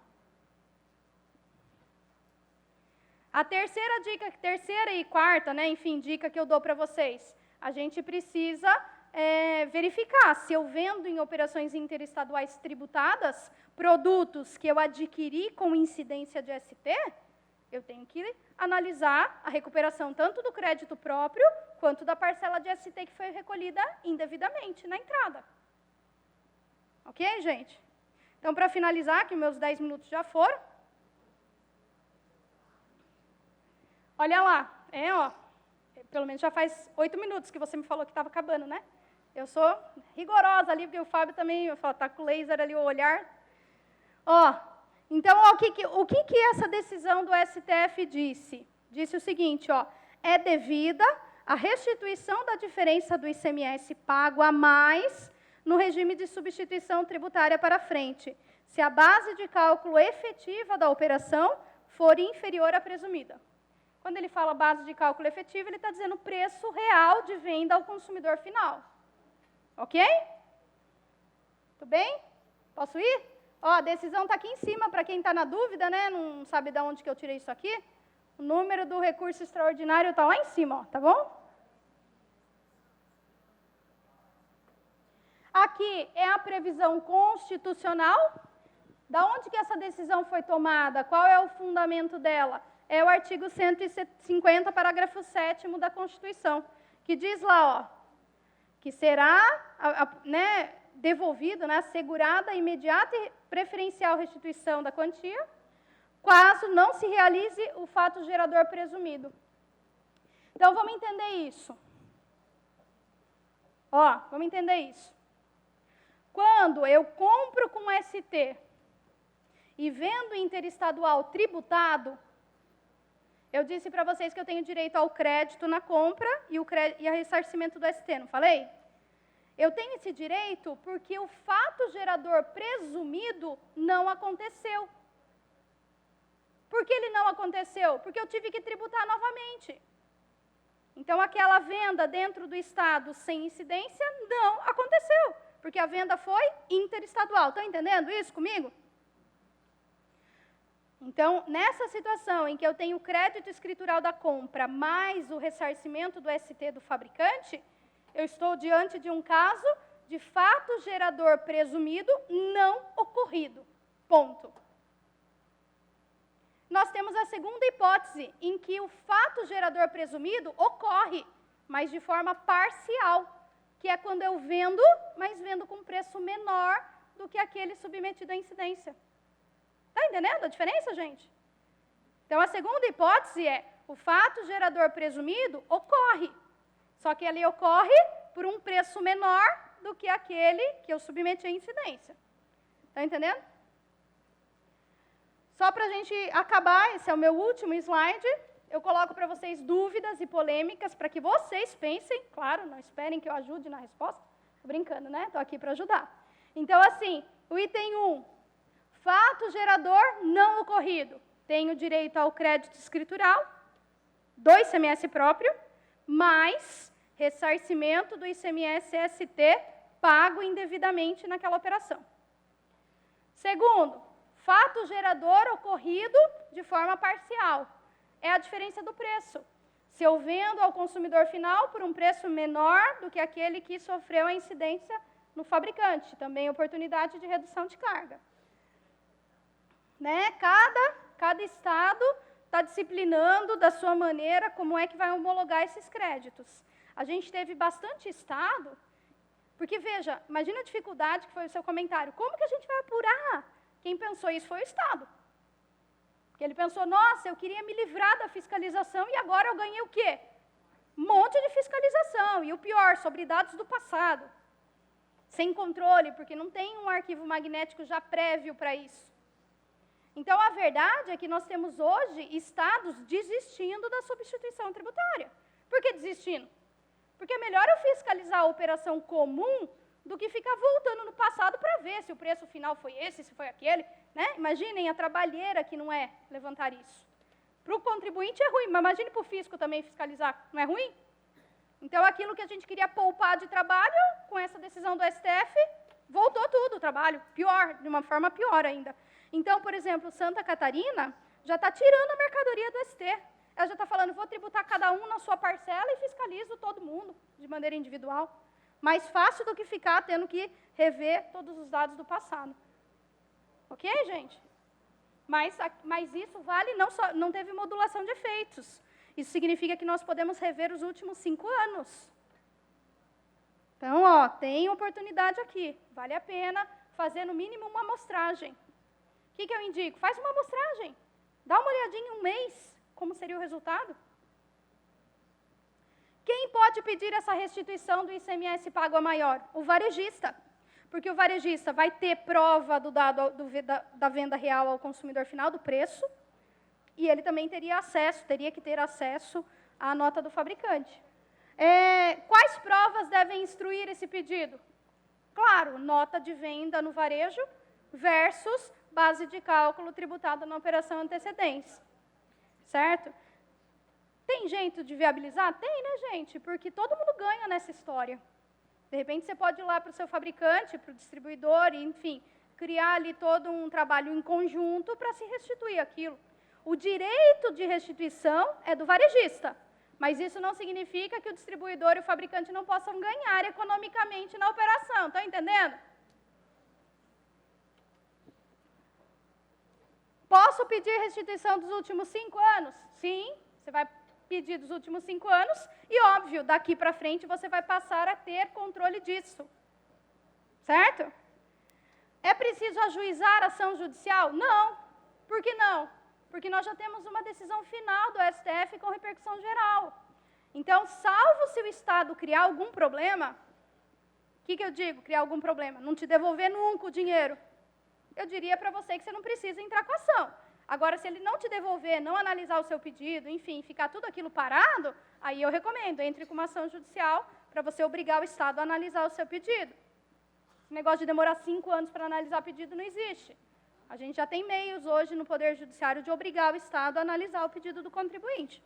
A terceira dica, terceira e quarta, né, enfim, dica que eu dou para vocês. A gente precisa verificar se eu vendo em operações interestaduais tributadas produtos que eu adquiri com incidência de ST, eu tenho que analisar a recuperação tanto do crédito próprio quanto da parcela de ST que foi recolhida indevidamente na entrada. Ok, gente? Então, para finalizar, que meus 10 minutos já foram. Olha lá, pelo menos já faz 8 minutos que você me falou que estava acabando, né? Eu sou rigorosa ali, porque o Fábio também está com o laser ali, o olhar. Então, o que essa decisão do STF disse? Disse o seguinte, é devida a restituição da diferença do ICMS pago a mais no regime de substituição tributária para frente, se a base de cálculo efetiva da operação for inferior à presumida. Quando ele fala base de cálculo efetivo, ele está dizendo o preço real de venda ao consumidor final. Ok? Tudo bem? Posso ir? A decisão está aqui em cima, para quem está na dúvida, né? Não sabe de onde que eu tirei isso aqui. O número do recurso extraordinário está lá em cima, tá bom? Aqui é a previsão constitucional, Da onde que essa decisão foi tomada? Qual é o fundamento dela? É o artigo 150, parágrafo 7º da Constituição, que diz lá, ó, que será devolvido, assegurada a imediata e preferencial restituição da quantia, caso não se realize o fato gerador presumido. Então, vamos entender isso. Ó, vamos entender isso. Quando eu compro com ST e vendo interestadual tributado, eu disse para vocês que eu tenho direito ao crédito na compra e a ressarcimento do ST, não falei? Eu tenho esse direito porque o fato gerador presumido não aconteceu. Por que ele não aconteceu? Porque eu tive que tributar novamente. Então, aquela venda dentro do Estado sem incidência não aconteceu, porque a venda foi interestadual. Estão entendendo isso comigo? Então, nessa situação em que eu tenho o crédito escritural da compra mais o ressarcimento do ST do fabricante, eu estou diante de um caso de fato gerador presumido não ocorrido. Ponto. Nós temos a segunda hipótese, em que o fato gerador presumido ocorre, mas de forma parcial, que é quando eu vendo, mas vendo com preço menor do que aquele submetido à incidência. Está entendendo a diferença, gente? Então, a segunda hipótese é, o fato gerador presumido ocorre, só que ele ocorre por um preço menor do que aquele que eu submeti à incidência. Está entendendo? Só para a gente acabar, esse é o meu último slide, eu coloco para vocês dúvidas e polêmicas para que vocês pensem, claro, não esperem que eu ajude na resposta, estou brincando, né? Estou aqui para ajudar. Então, assim, o item 1, fato gerador não ocorrido, tenho direito ao crédito escritural, do ICMS próprio, mais ressarcimento do ICMS-ST pago indevidamente naquela operação. Segundo, fato gerador ocorrido de forma parcial. É a diferença do preço. Se eu vendo ao consumidor final por um preço menor do que aquele que sofreu a incidência no fabricante. Também oportunidade de redução de carga. Né? Cada estado está disciplinando da sua maneira como é que vai homologar esses créditos. A gente teve bastante estado, porque, veja, imagina a dificuldade que foi o seu comentário. Como que a gente vai apurar? Quem pensou isso foi o Estado. Porque ele pensou, nossa, eu queria me livrar da fiscalização e agora eu ganhei o quê? Um monte de fiscalização. E o pior, sobre dados do passado. Sem controle, porque não tem um arquivo magnético já prévio para isso. Então, a verdade é que nós temos hoje estados desistindo da substituição tributária. Por que desistindo? Porque é melhor eu fiscalizar a operação comum do que ficar voltando no passado para ver se o preço final foi esse, se foi aquele. Né? Imaginem a trabalheira que não é levantar isso. Para o contribuinte é ruim, mas imagine para o fisco também fiscalizar. Não é ruim? Então, aquilo que a gente queria poupar de trabalho, com essa decisão do STF, voltou tudo o trabalho. Pior, de uma forma pior ainda. Então, por exemplo, Santa Catarina já está tirando a mercadoria do ST. Ela já está falando, vou tributar cada um na sua parcela e fiscalizo todo mundo, de maneira individual. Mais fácil do que ficar tendo que rever todos os dados do passado. Ok, gente? Mas isso vale, não teve modulação de efeitos. Isso significa que nós podemos rever os últimos 5 anos. Então, ó, tem oportunidade aqui. Vale a pena fazer, no mínimo, uma amostragem. O que eu indico? Faz uma amostragem. Dá uma olhadinha em um mês, como seria o resultado. Quem pode pedir essa restituição do ICMS pago a maior? O varejista. Porque o varejista vai ter prova do dado da venda real ao consumidor final, do preço, e ele também teria que ter acesso à nota do fabricante. Quais provas devem instruir esse pedido? Claro, nota de venda no varejo versus base de cálculo tributada na operação antecedentes. Certo? Tem jeito de viabilizar? Tem, né, gente? Porque todo mundo ganha nessa história. De repente, você pode ir lá para o seu fabricante, para o distribuidor, e, enfim, criar ali todo um trabalho em conjunto para se restituir aquilo. O direito de restituição é do varejista, mas isso não significa que o distribuidor e o fabricante não possam ganhar economicamente na operação. Estão entendendo? pedir restituição dos últimos 5 anos? Sim, você vai pedir dos últimos 5 anos e, óbvio, daqui para frente você vai passar a ter controle disso. Certo? É preciso ajuizar a ação judicial? Não. Por que não? Porque nós já temos uma decisão final do STF com repercussão geral. Então, salvo se o Estado criar algum problema, o que eu digo, criar algum problema? Não te devolver nunca o dinheiro. Eu diria para você que você não precisa entrar com a ação. Agora, se ele não te devolver, não analisar o seu pedido, enfim, ficar tudo aquilo parado, aí eu recomendo, entre com uma ação judicial para você obrigar o Estado a analisar o seu pedido. Esse negócio de demorar 5 anos para analisar o pedido não existe. A gente já tem meios hoje no Poder Judiciário de obrigar o Estado a analisar o pedido do contribuinte.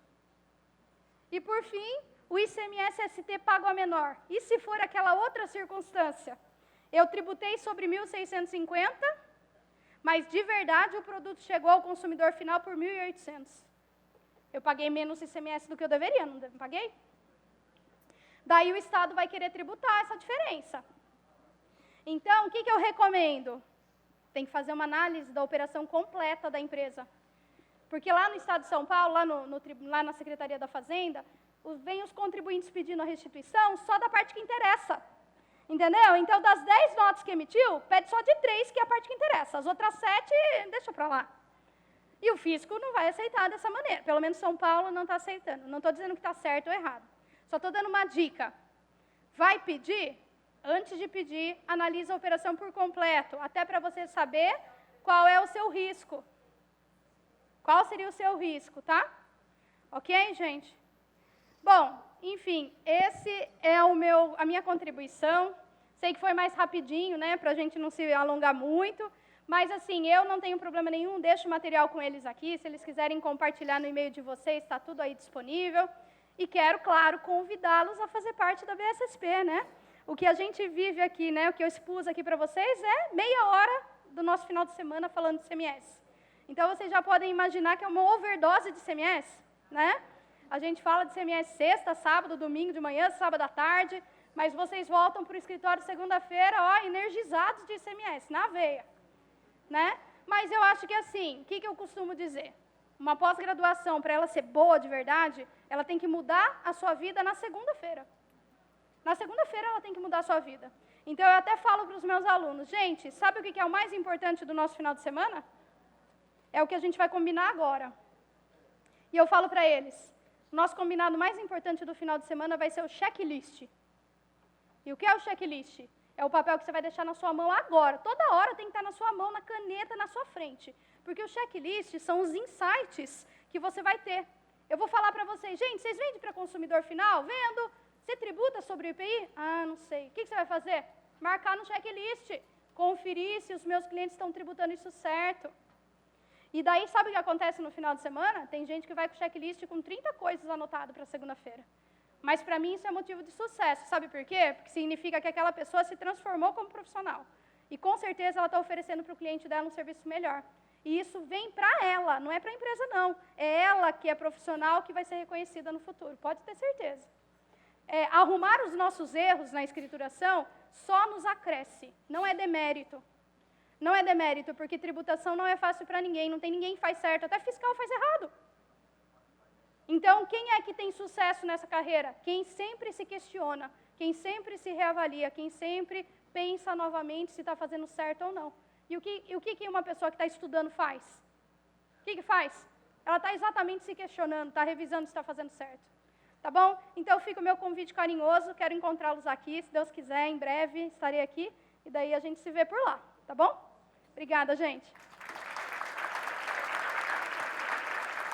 E, por fim, o ICMS-ST pago a menor. E se for aquela outra circunstância? Eu tributei sobre 1.650, mas, de verdade, o produto chegou ao consumidor final por 1.800. Eu paguei menos ICMS do que eu deveria, não paguei? Daí o Estado vai querer tributar essa diferença. Então, o que eu recomendo? Tem que fazer uma análise da operação completa da empresa. Porque lá no Estado de São Paulo, lá na Secretaria da Fazenda, vem os contribuintes pedindo a restituição só da parte que interessa. Entendeu? Então, das 10 notas que emitiu, pede só de 3, que é a parte que interessa. As outras 7, deixa para lá. E o fisco não vai aceitar dessa maneira. Pelo menos São Paulo não está aceitando. Não estou dizendo que está certo ou errado. Só estou dando uma dica. Vai pedir? Antes de pedir, analisa a operação por completo, até para você saber qual é o seu risco. Qual seria o seu risco, tá? Ok, gente? Bom, enfim, esse é a minha contribuição. Sei que foi mais rapidinho, né, para a gente não se alongar muito, mas, assim, eu não tenho problema nenhum, deixo o material com eles aqui, se eles quiserem compartilhar no e-mail de vocês, está tudo aí disponível. E quero, claro, convidá-los a fazer parte da BSSP, né? O que a gente vive aqui, né, o que eu expus aqui para vocês é meia hora do nosso final de semana falando de CMS. Então, vocês já podem imaginar que é uma overdose de CMS, né? A gente fala de CMS sexta, sábado, domingo de manhã, sábado à tarde, mas vocês voltam para o escritório segunda-feira, ó, energizados de CMS, na veia, né? Mas eu acho que, assim, o que eu costumo dizer? Uma pós-graduação, para ela ser boa de verdade, ela tem que mudar a sua vida na segunda-feira. Na segunda-feira, ela tem que mudar a sua vida. Então, eu até falo para os meus alunos, gente, sabe o que é o mais importante do nosso final de semana? É o que a gente vai combinar agora. E eu falo para eles, o nosso combinado mais importante do final de semana vai ser o checklist. E o que é o checklist? É o papel que você vai deixar na sua mão agora. Toda hora tem que estar na sua mão, na caneta, na sua frente. Porque o checklist são os insights que você vai ter. Eu vou falar para vocês, gente, vocês vendem para consumidor final? Vendo. Você tributa sobre o IPI? Ah, não sei. O que você vai fazer? Marcar no checklist. Conferir se os meus clientes estão tributando isso certo. E daí, sabe o que acontece no final de semana? Tem gente que vai com o checklist com 30 coisas anotadas para segunda-feira. Mas, para mim, isso é motivo de sucesso. Sabe por quê? Porque significa que aquela pessoa se transformou como profissional. E, com certeza, ela está oferecendo para o cliente dela um serviço melhor. E isso vem para ela, não é para a empresa, não. É ela que é profissional que vai ser reconhecida no futuro. Pode ter certeza. Arrumar os nossos erros na escrituração só nos acresce, não é demérito. Não é demérito, porque tributação não é fácil para ninguém, não tem ninguém que faz certo, até fiscal faz errado. Então, quem é que tem sucesso nessa carreira? Quem sempre se questiona, quem sempre se reavalia, quem sempre pensa novamente se está fazendo certo ou não. E o que uma pessoa que está estudando faz? O que faz? Ela está exatamente se questionando, está revisando se está fazendo certo. Tá bom? Então, fica o meu convite carinhoso, quero encontrá-los aqui, se Deus quiser, em breve estarei aqui, e daí a gente se vê por lá, tá bom? Obrigada, gente.